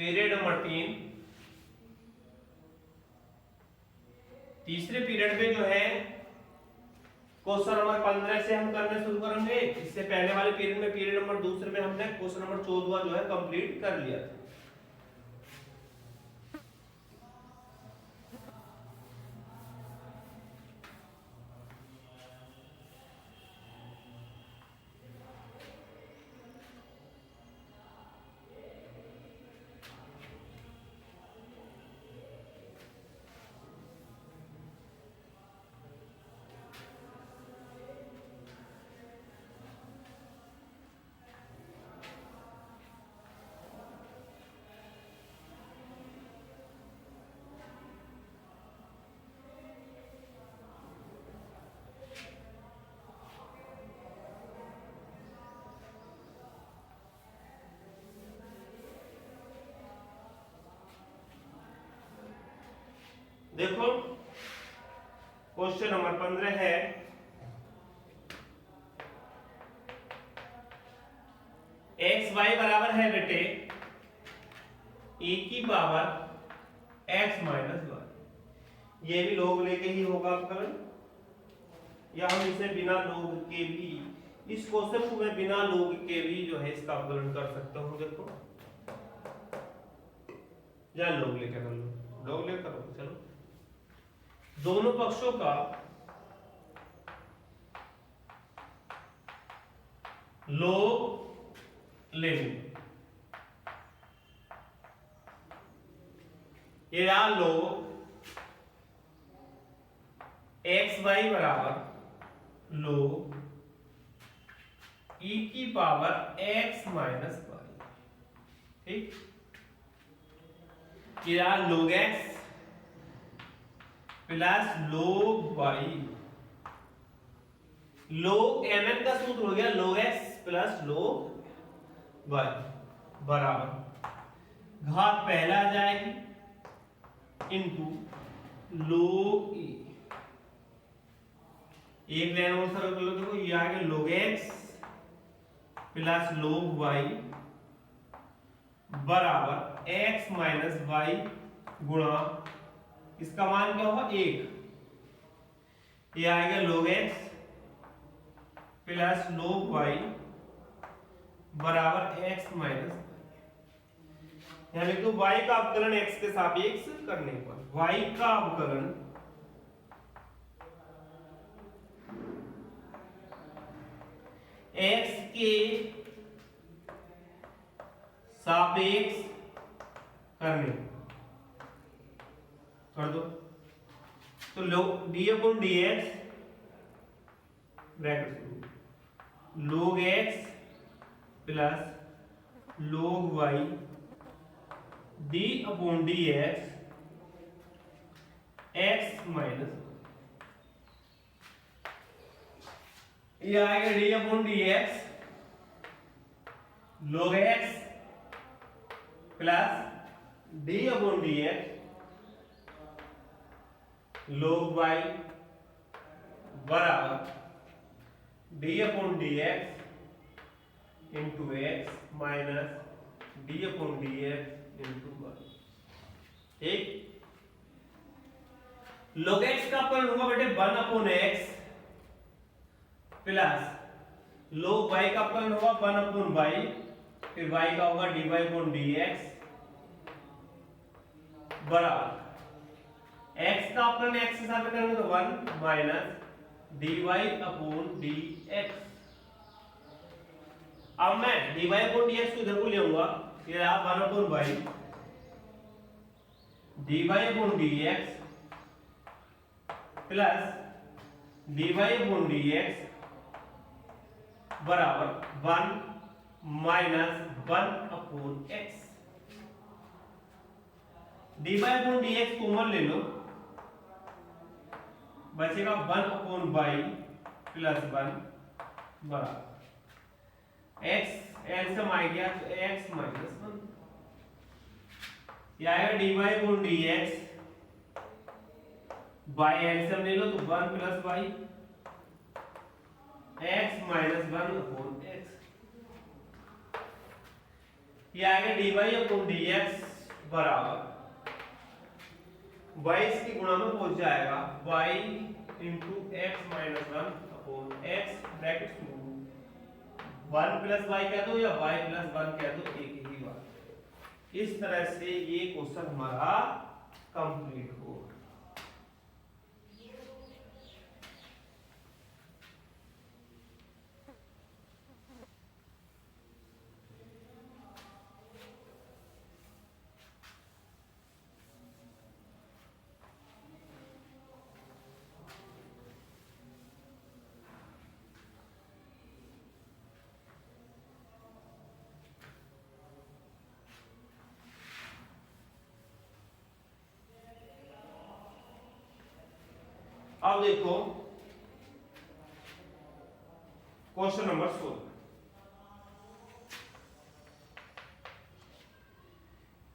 Period number 3, तीसरे period में जो है क्वेश्चन नंबर 15 से हम करने शुरू करेंगे। इससे पहले वाले पीरियड में, पीरियड नंबर दूसरे में हमने क्वेश्चन नंबर 14 जो है कंप्लीट कर लिया था। देखो क्वेश्चन नंबर 15 है, एक्स वाई बराबर है बेटे e की पावर x माइनस वाई। ये भी लोग लेके ही होगा अवकलन, या हम इसे बिना लोग के भी, इस क्वेश्चन को मैं बिना लोग के भी जो है इसका अवकलन कर सकता हूं। देखो या लोग लेकर कर लो, लोग लेकर करो। चलो दोनों पक्षों का लोग ले लो। ये रहा लोग एक्स वाई बराबर लोग e की पावर x माइनस वाई। ठीक, ये रहा लोग x प्लस लोग y। लोग mn का सूत्र हो गया लोग x प्लस लोग y बराबर घात पहला आ जाएगी इनटू लोग e। एक लाइन और सरल कर लो। देखो ये आ गया लोग x प्लस लोग y बराबर x माइनस वाई गुणा इसका मान क्या होगा 1। ये आएगा लोग x प्लस लोग y बराबर x माइनस, यानी तो y का अवकलन x के सापेक्ष करने पर y का अवकलन x के सापेक्ष करने कर दो तो log d upon d x bracket शुरू log x plus log y d upon d x minus, ये आएगा d upon d x log x plus d upon d x log y बराबर d upon d x into x minus d upon d x into y. ठीक, log x का अवकलन होगा बेटे 1 upon x plus log y का अवकलन होगा 1 upon y, फिर y का होगा dy अपॉन dx बराबर x का अवकलन x के साथ करेंगे तो 1 माइनस dy अपॉन dx। अब मैं dy अपॉन dx को इधर को ले आऊंगा, ये रहा 1 upon y dy upon dx plus dy upon dx बराबर 1 minus 1 upon x। dy upon dx common ले लो, बचेगा 1 अपॉन y प्लस 1 बराबर x एलसीएम आ गया तो x माइनस 1। यह आएगा dy upon dx y LCM ले लो तो 1 plus y x minus 1 upon x। यह आएगा dy अपॉन dx बराबर y इसकी गुणा में पहुंच जाएगा y into x minus one upon x bracket शुरू 1 प्लस वाई कह दो या y प्लस वन कह दो, एक ही बात। इस तरह से ये क्वेश्चन हमारा कंप्लीट हो। अब देखो क्वेश्चन नंबर 16।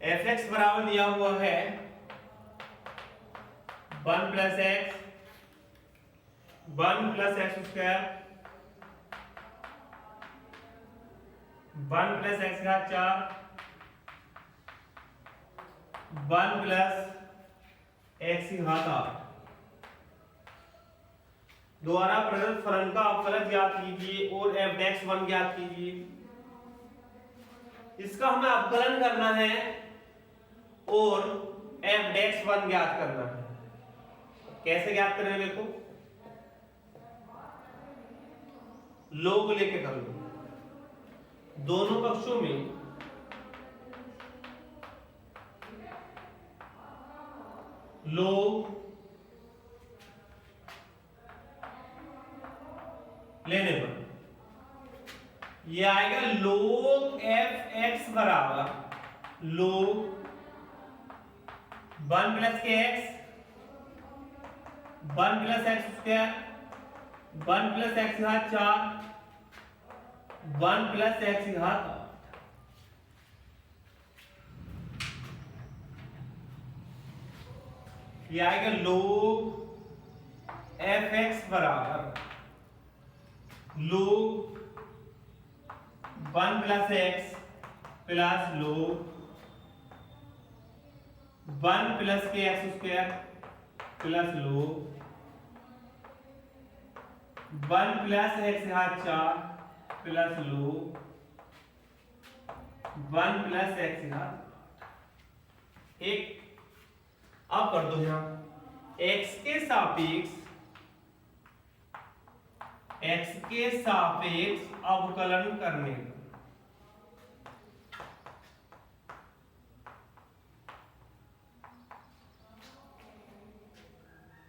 एफ एक्स बराबर दिया हुआ है 1 plus x square 1 plus x का 4 1 प्लस एक्स की घात 8 द्वारा प्रदत्त फलन का अवकलज ज्ञात कीजिए और एफ एक्स वन ज्ञात कीजिए। इसका हमें अवकलन करना है और एफ एक्स वन ज्ञात करना है। कैसे ज्ञात करें देखो, लोग लेके कर लो, दोनों पक्षों में लोग लेने पर ये आएगा लोग एफ एक्स बराबर लोग 1 प्लस के x 1 plus x square 1 plus x घात 4 1 प्लस एक्स घात 8। ये आएगा लोग एफ एक्स बराबर लोग 1 प्लस एक्स प्लस लोग 1 प्लस के एक्स स्क्वायर प्लस लोग 1 प्लस एक्स घात 4 प्लस लोग 1 प्लस एक्स घात 1। अब कर दो यहां एक्स के सापेक्ष अवकलन करने का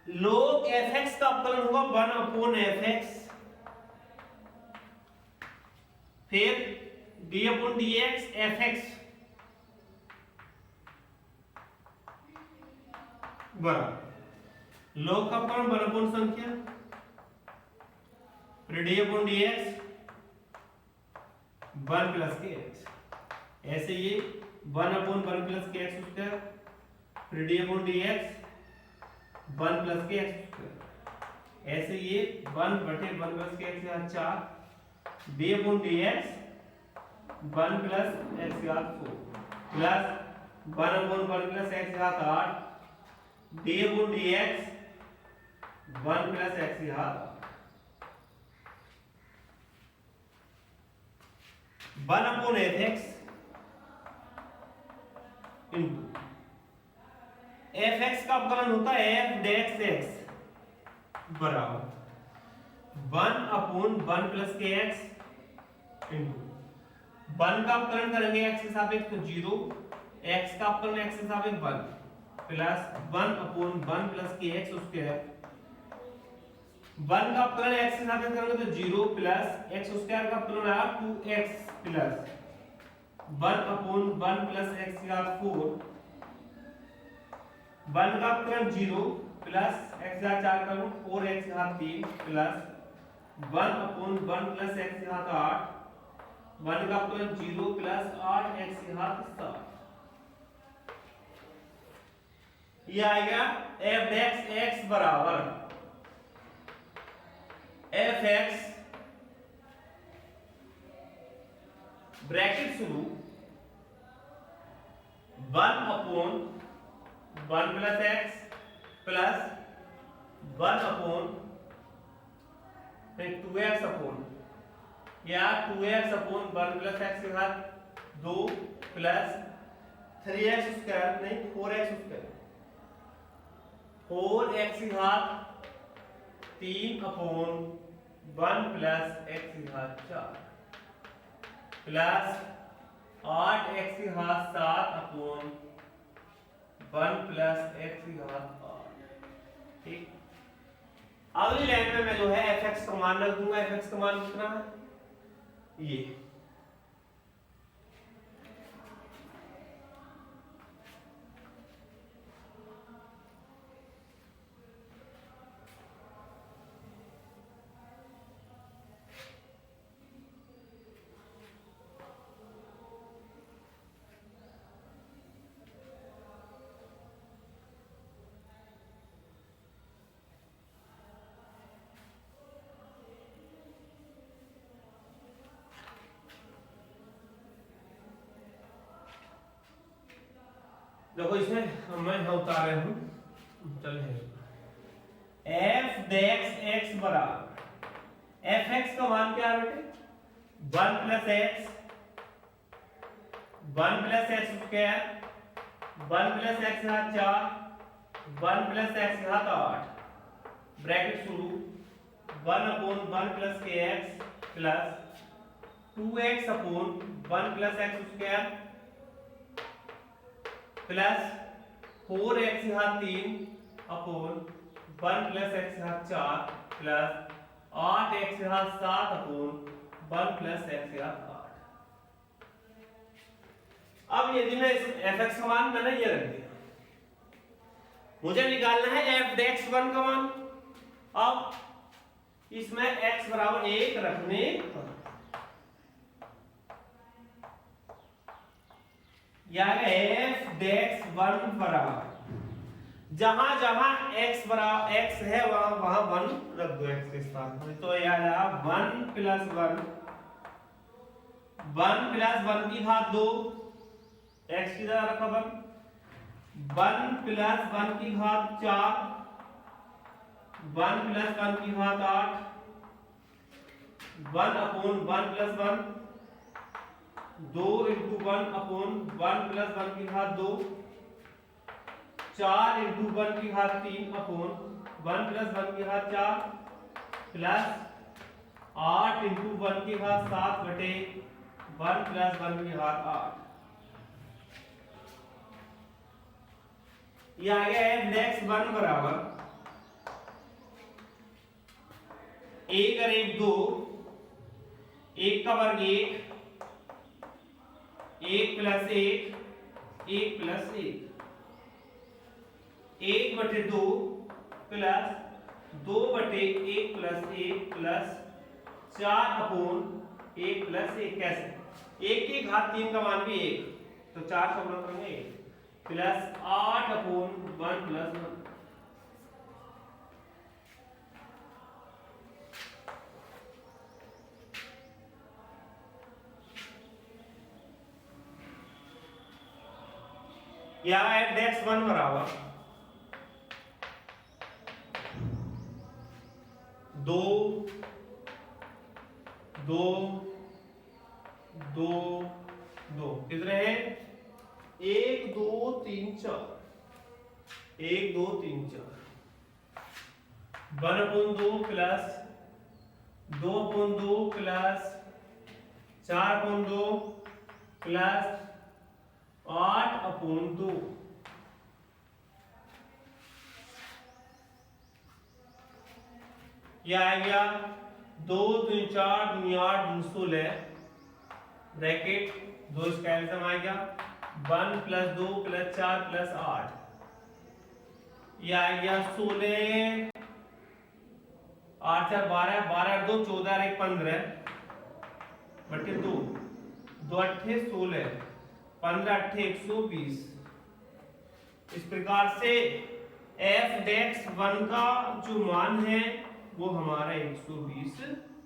लोग एफ एक्स का अवकलन होगा 1 अपॉन एफ एक्स, फिर D upon d x F x बराबर लोग का अवकलन 1 अपॉन संख्या फिर D upon d x 1 plus के एक्स, ऐसे ये 1 अपॉन 1 प्लस के एक्स स्क्वायर फिर D upon d x 1 plus के एक्स स्क्वायर, ऐसे ये 1 बटे 1 प्लस के एक्स घात 4 D upon d x 1 plus x घात 4 प्लस 1 अपॉन 1 प्लस एक्स घात 8 D upon d x 1 plus x घात 1 upon F x into F x का अवकलन होता है एफ डेक्स एक्स बराबर 1 अपॉन 1 प्लस के एक्स इंटू 1 का अवकलन करेंगे एक्स के सापेक्ष तो 0 एक्स का अवकलन एक्स के सापेक्ष 1 प्लस 1 अपॉन 1 प्लस के एक्स स्क्वायर 1 का अवकलन x के साथ करेंगे तो 0 प्लस x स्क्वायर का अवकलन आया 2x plus 1 upon 1 plus x की घात 4 1 का अवकलन 0 प्लस x की घात 4 करूं 4x की घात 3 प्लस 1 अपॉन 1 प्लस x की घात 8 1 का अवकलन 0 प्लस 8x की घात 7। ये आएगा f x बराबर एफ एक्स ब्रैकेट शुरू 1/1 plus x plus 2x upon या 2x अपॉन 1 प्लस एक्स के घात 2 प्लस 3x स्क्वायर नहीं 4x स्क्वायर 4x की घात 3 अपॉन 1 प्लस x की घात 4 प्लस 8x की घात 7 अपॉन 1 प्लस x की घात 8। ठीक, अगली लाइन में मैं जो है fx का मान रख दूंगा। fx का मान कितना है ये, देखो इसमें मैं यहाँ उतार रहा हूँ। चलिए एफ डेक्स एक्स बराबर एफ एक्स का मान क्या है बेटे 1 plus x square 1 plus x घात 4 1 प्लस एक्स घात 8 ब्रैकेट शुरू 1 अपॉन 1 प्लस के x plus 2x upon 1 plus x square plus 4x घात 3 अपॉन 1 प्लस x घात 4 प्लस 8x घात 7 अपॉन 1 प्लस x घात 8। अब यदि मैं इस fx का मान मैंने ये रख दिया, मुझे निकालना है f डेक्स 1 का मान। अब इसमें x बराबर 1 रखने पर f डेक्स 1 बराबर जहां जहां x बराबर x है वहां 1 रख दो x के साथ। तो यह आ जाएगा 1 प्लस 1 की घात 2 x की जगह रखा 1 प्लस 1 की घात 4 1 प्लस 1 की घात 8 1 upon 1 plus 1 2 into 1 upon 1 plus 1 की घात 2 4 इंटू 1 की घात 3 अपॉन 1 प्लस 1 की घात 4 प्लस 8 इंटू 1 की घात 7 बटे 1 प्लस 1 की घात 8। यह आ गया f डेक्स 1 बराबर 1 और 1 2 1 का वर्ग 1 1 प्लस 1 1 प्लस 1 1 बटे 2 प्लस 2 बटे 1 प्लस 1 प्लस 4 अपॉन 1 प्लस 1। कैसे 1 की घात 3 का मान भी 1 तो 4 से गुणा करेंगे 1 प्लस 8 अपॉन 1 प्लस 1। या f डेक्स 1 बराबर 2 2 2 2 कितने हैं 1 2 3 4 1 2 3 4 1 upon 2 plus 2 upon 2 plus 4 upon 2 plus 8 upon 2। यह आ गया 2 3 4 2 8 16 ब्रैकेट 2 इसका एल्सियम आ गया 1 प्लस 2 प्लस 4 प्लस 8। यह आ गया 16 8 4 12 12 2 14 1 15 बटे 2 2 8 16 15 8 120। इस प्रकार से f डेक्स 1 का जो मान है वो हमारा 120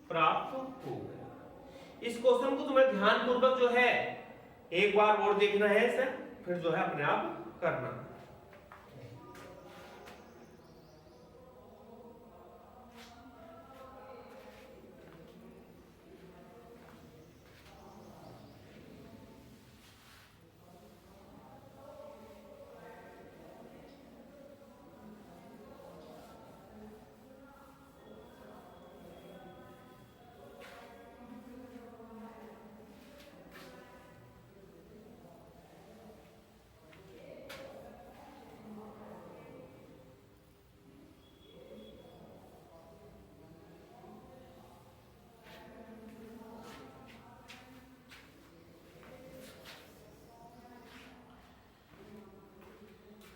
प्राप्त हो गया। इस क्वेश्चन को तुम्हें ध्यान पूर्वक जो है एक बार और देखना है सर। फिर जो है अपने आप करना।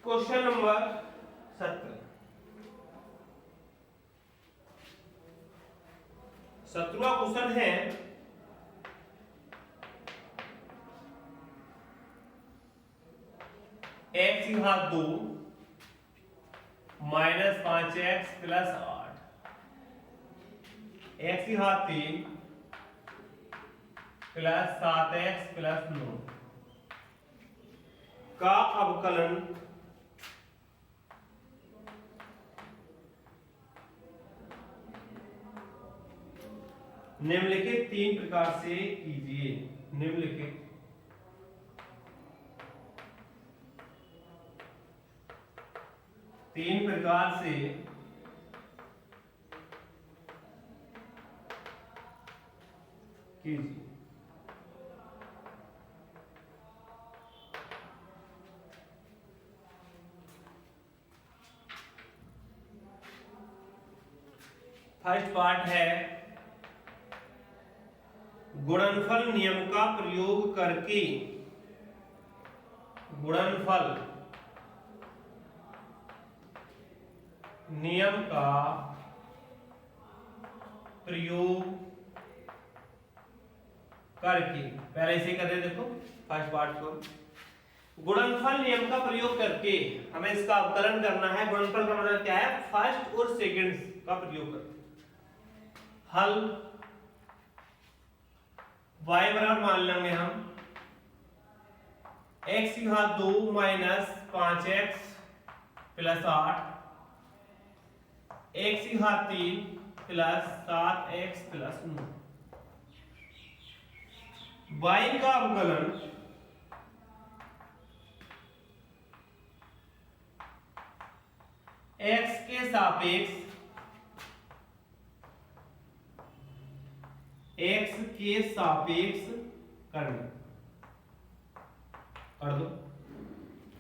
क्वेश्चन नंबर 17वां क्वेश्चन है x की घात 2 माइनस 5x प्लस 8, x की घात 3 प्लस 7x प्लस 9 का अवकलन निम्नलिखित 3 प्रकार से कीजिए। निम्नलिखित 3 प्रकार से कीजिए। फर्स्ट पार्ट है गुणनफल नियम का प्रयोग करके, गुणनफल नियम का प्रयोग करके, पहले इसे कर रहे देखो फर्स्ट पार्ट को। गुणनफल नियम का प्रयोग करके हमें इसका अवकलन करना है। गुणनफल का मतलब क्या है? फर्स्ट और सेकंड का प्रयोग करके हल y बराबर मान लेंगे हम x की घात 2 माइनस 5x प्लस 8, x की घात 3 प्लस 7x प्लस 9। y का अवकलन x के सापेक्ष करना कर दो।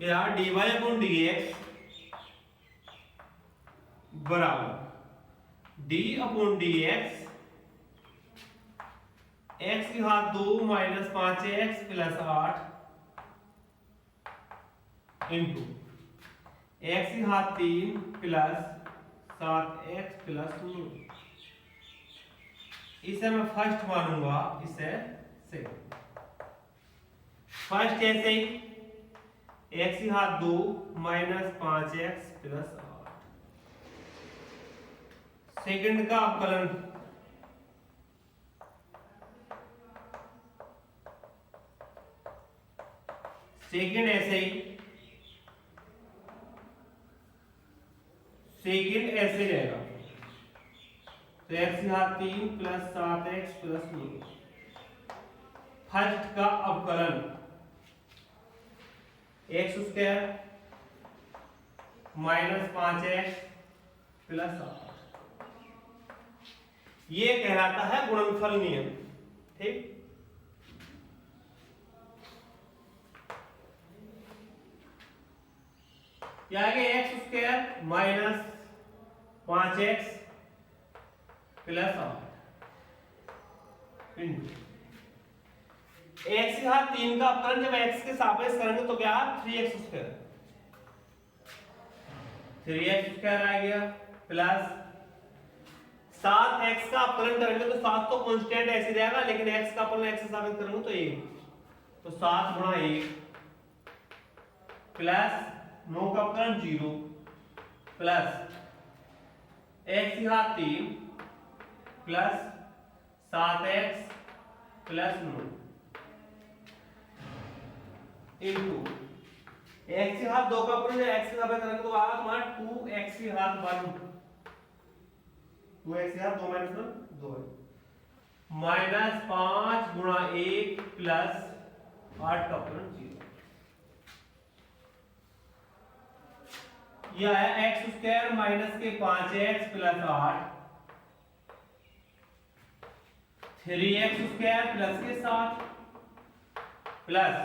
यार dy अपॉन dx बराबर d अपॉन dx x की घात 2 minus 5x plus 8 into x की घात 3 प्लस 7x प्लस 9। इसे मैं फर्स्ट मानूंगा, इसे सेकंड। फर्स्ट ऐसे ही x की घात 2 माइनस 5x प्लस 8। सेकंड का अवकलन सेकंड ऐसे ही, सेकंड ऐसे रहेगा तो x की घात 3 प्लस 7x प्लस 9। फर्स्ट का अवकलन x square minus 5x plus 8, ये कहलाता है गुणनफल नियम। ठीक, क्या आगे x square minus 5x plus 8 into x की घात 3 का अवकलन जब x के सापेक्ष करेंगे तो क्या 3x स्क्वायर, 3x स्क्वायर आ गया प्लस 7x का अवकलन करेंगे तो 7 तो कांस्टेंट ऐसे रहेगा, लेकिन x का अवकलन x के सापेक्ष करेंगे तो 1, तो 7 गुणा 1 प्लस 9 का अवकलन 0 प्लस x की घात 3 plus 7x plus 9 into x की घात 2 का पूर्ण x की घात करेंगे तो आएगा तुम्हारा 2x की घात 1, 2x की घात 2 माइनस 1 2 है, माइनस 5 गुणा 1 प्लस 8 का पूर्ण 0। यह है एक्स स्क्वायर माइनस के 5x plus 8, 3x square plus के 7 प्लस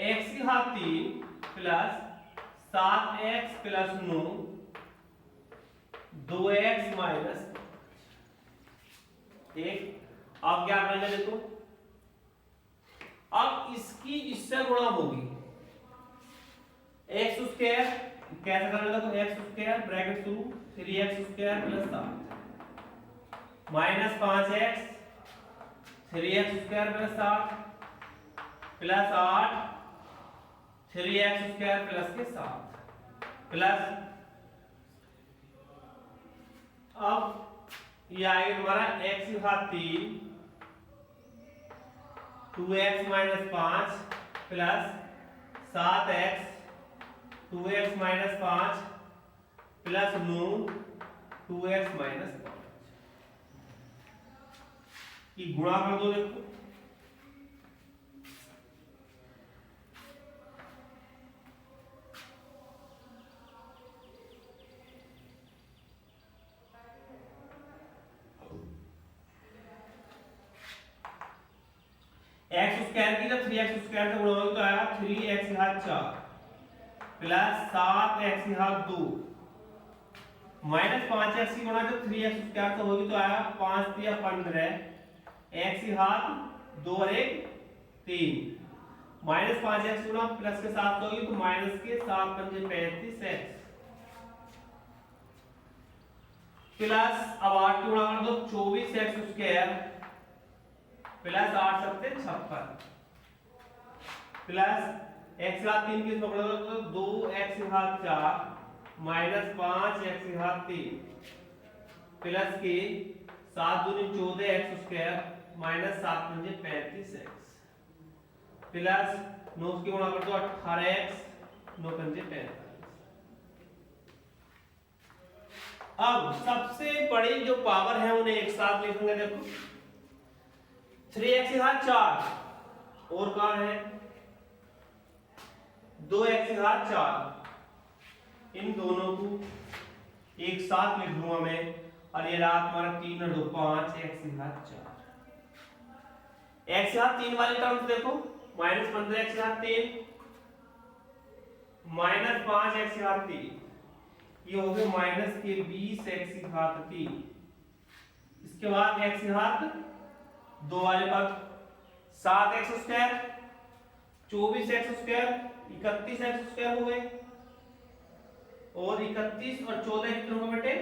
x की घात 3 plus 7x plus 9 2x minus 1। अब क्या करेंगे देखो, अब इसकी इससे गुणा होगी, एक्स स्क्वायर कैसे करेंगे तो एक्स स्क्वायर ब्रैकेट शुरू 3x square plus 7 minus 5x 3x square plus 7 plus 8 3x square plus के 7 प्लस, अब ये आएगा हमारा x की घात 3 2x minus 5 plus 7x 2x minus 5 plus 9 2x minus 5 की गुणा कर दो देखो, एक्स स्क्वायर की जब 3x स्क्वायर से गुणा होगी तो आएगा 3x की घात 4 प्लस 7x की घात 2 माइनस 5x की गुणा जब 3x स्क्वायर से होगी तो आएगा 5 3 15 x की घात 2 और 1 3 माइनस 5x गुणा प्लस के 7 होगी तो माइनस के 7 पंजे 35x प्लस, अब 8 की गुणा कर दो 24x स्क्वायर प्लस 8 सत्ते 56 प्लस x घात 3 की पकड़ दो तो 2x घात 4 माइनस 5x घात 3 प्लस के 7 दूनी 14x स्क्वायर माइनस 7 पंजे 35x प्लस 9 की गुणा कर दो 18x 9 पंजे 45। अब सबसे बड़ी जो पावर है उन्हें एक साथ लिखेंगे देखो, 3x की घात 4 और कौन है 2x की घात 4, इन दोनों को एक साथ लिख दूंगा मैं, और ये रहा हमारा 3 और 2 5 x की घात 4। x की घात 3 वाली टर्म्स देखो, माइनस 15x की घात 3 माइनस 5x की घात 3, ये हो गए माइनस के 20x की घात 3। इसके बाद x की घात 2 वाले पद 7x square 24x square 31x square हो गए, और 31 और 14 कितने हो गए बेटे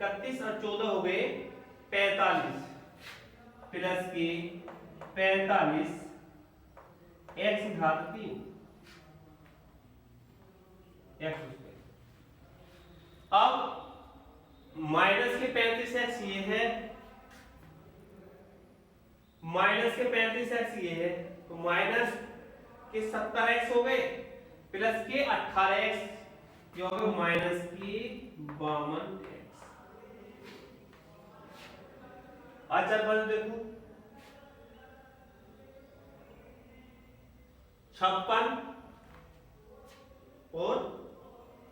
31 और 14 हो गए 45 प्लस के 45 x घात 3 x स्क्वायर। अब माइनस के 35x ये है, माइनस के 35x ये है, तो माइनस के 70x हो गए प्लस के 18x जो हो गए माइनस की 52x। अचर बल देखो 56 और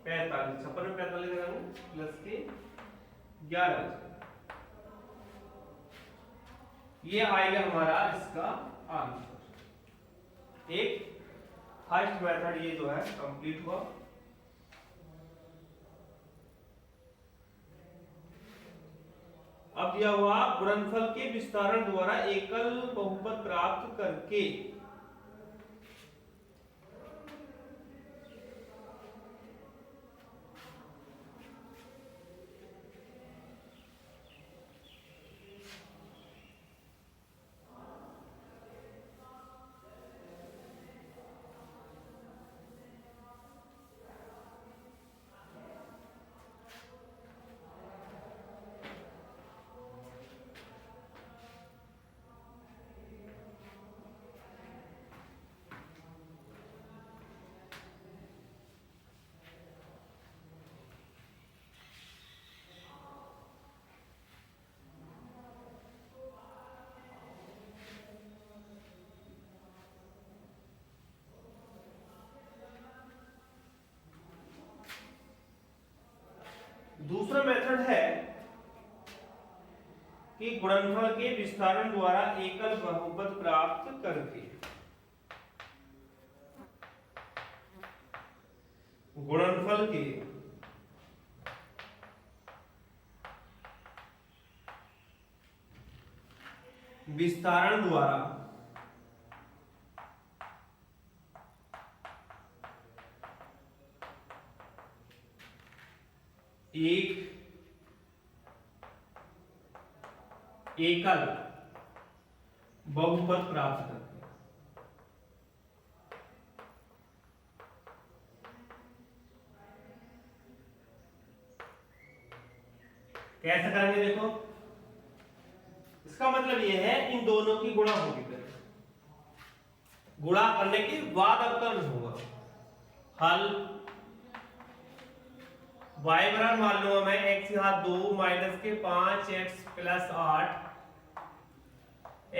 45, 56 में 45 लगाएंगे प्लस के 11। ये आएगा हमारा इसका आंसर। एक फर्स्ट मेथड ये जो है कंप्लीट हुआ। अब यह हुआ गुणनफल के विस्तारण द्वारा एकल बहुपद प्राप्त करके। दूसरा मेथड है कि गुणनफल के विस्तारण द्वारा एकल बहुपद प्राप्त करके। गुणनफल के विस्तारण द्वारा एक एकल बहुपद प्राप्त करते हैं। कैसे करेंगे देखो, इसका मतलब यह है इन दोनों की गुणा होगी, गुणा करने के बाद अवकलन होगा। हल y बराबर मान लूंगा मैं x यहाँ 2 माइनस के 5x प्लस 8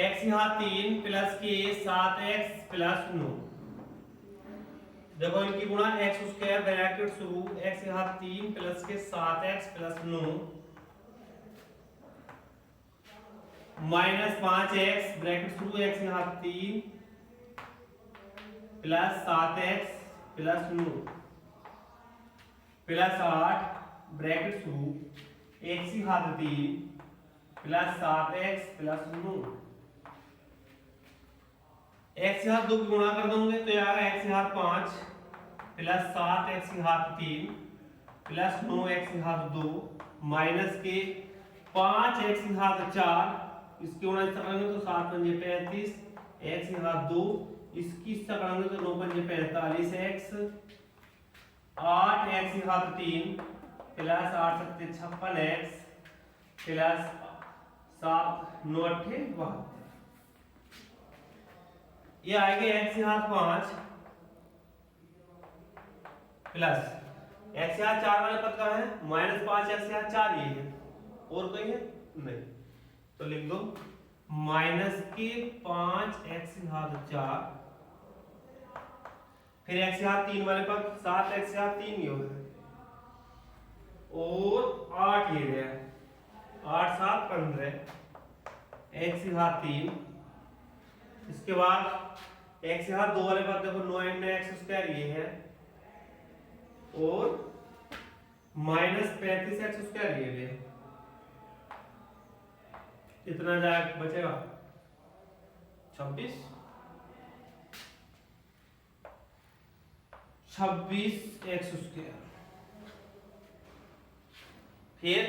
x यहाँ 3 प्लस के 7x प्लस 9। देखो इनकी गुणा x स्क्वायर ब्रैकेट शुरू x यहाँ 3 प्लस के 7x plus 9 minus 5x bracket शुरू x यहाँ 3 plus 7x plus 9 plus 8 bracket शुरू x यहाँ 3 प्लस 7x प्लस 9। x यहाँ 2 की गुणा कर दोगे तो यह आएगा x यहाँ 5 प्लस 7x यहाँ 3 प्लस 9x यहाँ 2 माइनस के 5x यहाँ 4, इसकी गुणा इससे करेंगे तो 7 पंजे 35, x यहाँ 2, इसकी इससे करेंगे तो 9 पंजे 45x, 8x यहाँ 3 प्लस 8 सत्ते 56x प्लस 7 9 अट्ठे 72। ये आएगा x यहाँ 5 प्लस x यहाँ 4 वाले पद का है माइनस 5x यहाँ 4 ये है और कोई है नहीं, तो लिख दो माइनस के 5x यहाँ 4 फिर x यहाँ 3 वाले पद 7x यहाँ 3 ये है और 8 ये है 8 7 15 x यहाँ 3, इसके बाद x यहाँ 2 वाले पद देखो 9x स्क्वायर ये है और माइनस 35x स्क्वायर ये है, कितना जाए बचेगा 26 26x स्क्वायर। फिर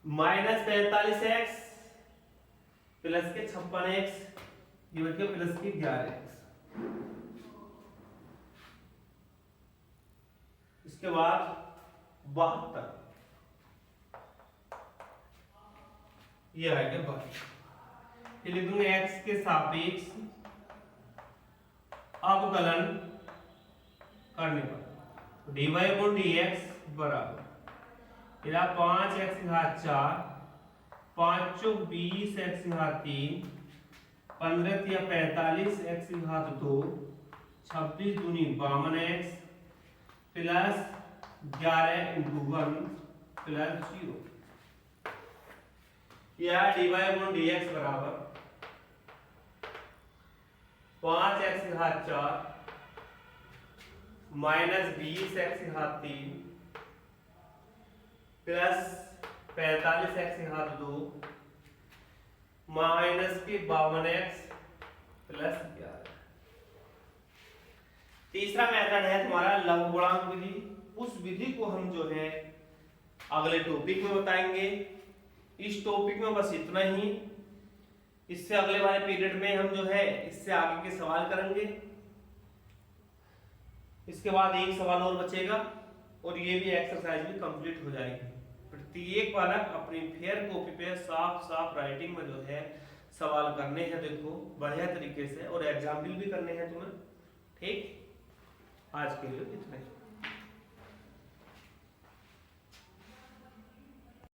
माइनस 45x प्लस के 56x ये बच गया प्लस के 11x। इसके बाद 72 ये आएगा 22। फिर लिख दूंगा x के सापेक्ष अवकलन करने पर dy गुण dx बराबर 5x यहाँ 4 5 20 x यहाँ 3 15 या 45 x यहाँ 2 26 दूनी 52x प्लस 11 इंटू 1 प्लस 0। यह dy गुण dx बराबर 5x यहाँ 4 माइनस 20x यहाँ 3 प्लस 45x यहाँ 2 माइनस के 52x प्लस 11। तीसरा मेथड है तुम्हारा लघुगुणांक विधि। उस विधि को हम जो है अगले टॉपिक में बताएंगे। इस टॉपिक में बस इतना ही। इससे अगले वाले पीरियड में हम जो है इससे आगे के सवाल करेंगे। इसके बाद एक सवाल और बचेगा और ये भी एक्सरसाइज भी कंप्लीट हो जाएगी। प्रत्येक बालक अपनी फेयर कॉपी पे साफ साफ राइटिंग में जो है सवाल करने हैं, देखो बढ़िया तरीके से, और एग्जाम्पल भी करने हैं तुम्हें। ठीक, आज के लिए इतना ही।